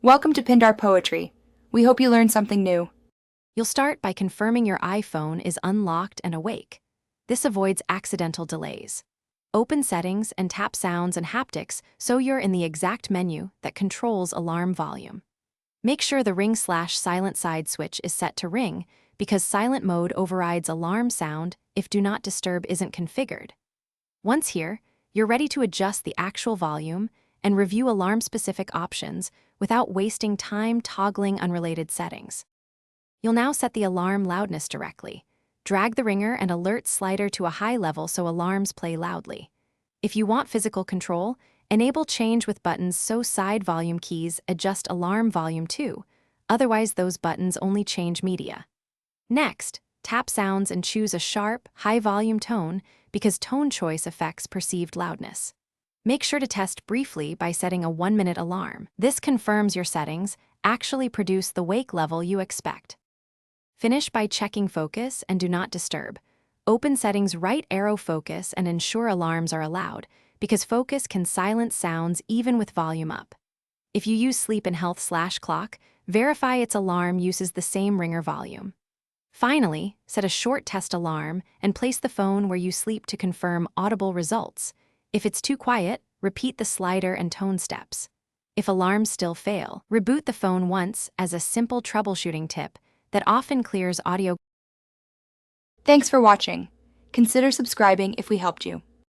Welcome to Pindar Poetry. We hope you learned something new. You'll start by confirming your iPhone is unlocked and awake. This avoids accidental delays. Open Settings and tap Sounds and Haptics so you're in the exact menu that controls alarm volume. Make sure the ring/silent side switch is set to ring because silent mode overrides alarm sound if Do Not Disturb isn't configured. Once here, you're ready to adjust the actual volume and review alarm-specific options without wasting time toggling unrelated settings. You'll now set the alarm loudness directly. Drag the ringer and alert slider to a high level so alarms play loudly. If you want physical control, enable change with buttons so side volume keys adjust alarm volume too. Otherwise, those buttons only change media. Next, tap Sounds and choose a sharp, high-volume tone because tone choice affects perceived loudness. Make sure to test briefly by setting a 1-minute alarm. This confirms your settings actually produce the wake level you expect. Finish by checking focus and Do Not Disturb. Open Settings, right arrow focus and ensure alarms are allowed because focus can silence sounds even with volume up. If you use Sleep and Health/clock, verify its alarm uses the same ringer volume. Finally, set a short test alarm and place the phone where you sleep to confirm audible results. If it's too quiet, repeat the slider and tone steps. If alarms still fail, reboot the phone once as a simple troubleshooting tip that often clears audio. Thanks for watching. Consider subscribing if we helped you.